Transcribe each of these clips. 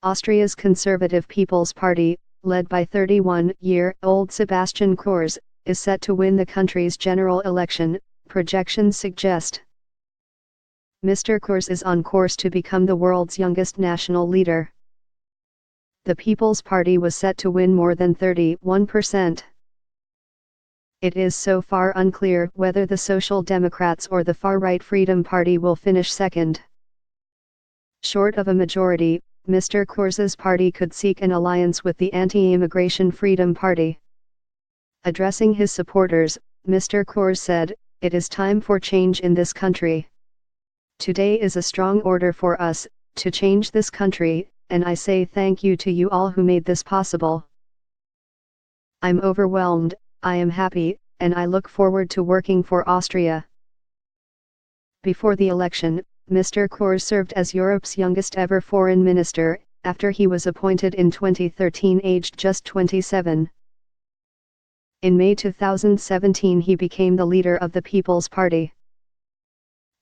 Austria's Conservative People's Party, led by 31-year-old Sebastian Kurz, is set to win the country's general election, projections suggest. Mr. Kurz is on course to become the world's youngest national leader. The People's Party was set to win more than 31%. It is so far unclear whether the Social Democrats or the far-right Freedom Party will finish second. Short of a majority, Mr. Kurz's party could seek an alliance with the anti-immigration Freedom Party. Addressing his supporters, Mr. Kurz said, "It is time for change in this country. Today is a strong order for us, to change this country, and I say thank you to you all who made this possible. I'm overwhelmed, I am happy, and I look forward to working for Austria." Before the election, Mr. Kurz served as Europe's youngest ever foreign minister, after he was appointed in 2013 aged just 27. In May 2017 he became the leader of the People's Party.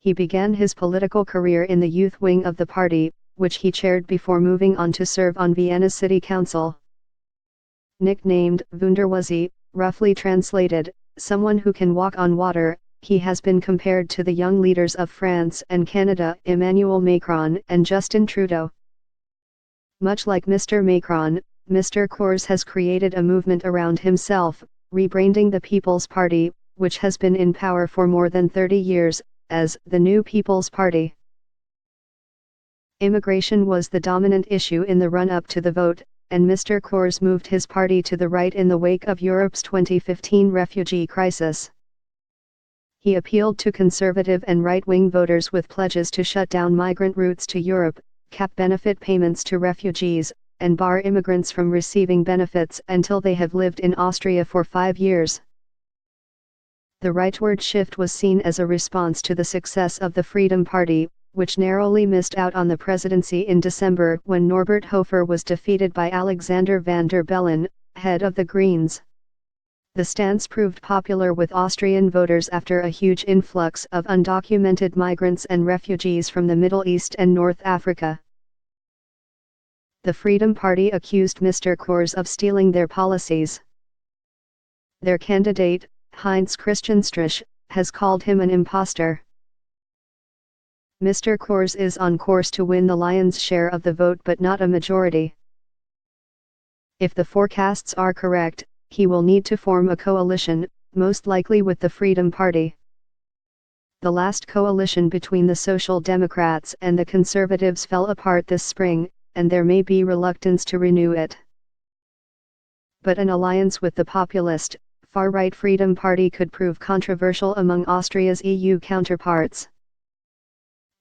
He began his political career in the youth wing of the party, which he chaired before moving on to serve on Vienna's City Council. Nicknamed Wunderwuzzi, roughly translated, someone who can walk on water, he has been compared to the young leaders of France and Canada, Emmanuel Macron and Justin Trudeau. Much like Mr. Macron, Mr. Kurz has created a movement around himself, rebranding the People's Party, which has been in power for more than 30 years, as the New People's Party. Immigration was the dominant issue in the run-up to the vote, and Mr. Kurz moved his party to the right in the wake of Europe's 2015 refugee crisis. He appealed to conservative and right-wing voters with pledges to shut down migrant routes to Europe, cap benefit payments to refugees, and bar immigrants from receiving benefits until they have lived in Austria for 5 years. The rightward shift was seen as a response to the success of the Freedom Party, which narrowly missed out on the presidency in December when Norbert Hofer was defeated by Alexander van der Bellen, head of the Greens. The stance proved popular with Austrian voters after a huge influx of undocumented migrants and refugees from the Middle East and North Africa. The Freedom Party accused Mr. Kurz of stealing their policies. Their candidate, Heinz Christian Strich, has called him an imposter. Mr. Kurz is on course to win the lion's share of the vote but not a majority. If the forecasts are correct, he will need to form a coalition, most likely with the Freedom Party. The last coalition between the Social Democrats and the Conservatives fell apart this spring, and there may be reluctance to renew it. But an alliance with the populist, far-right Freedom Party could prove controversial among Austria's EU counterparts.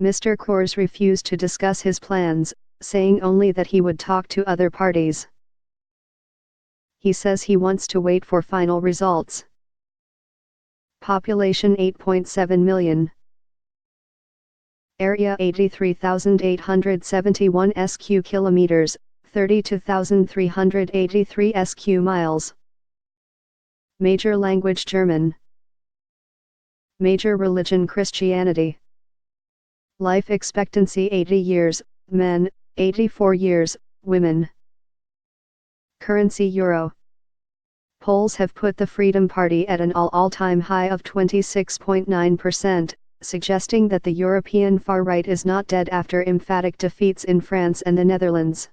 Mr. Kurz refused to discuss his plans, saying only that he would talk to other parties. He says he wants to wait for final results. Population 8.7 million. Area 83,871 sq kilometers, 32,383 sq miles. Major language German. Major religion Christianity. Life expectancy 80 years, men, 84 years, women. Currency Euro. Polls have put the Freedom Party at an all-time high of 26.9%, suggesting that the European far-right is not dead after emphatic defeats in France and the Netherlands.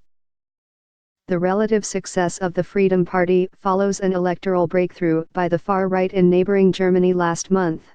The relative success of the Freedom Party follows an electoral breakthrough by the far-right in neighboring Germany last month.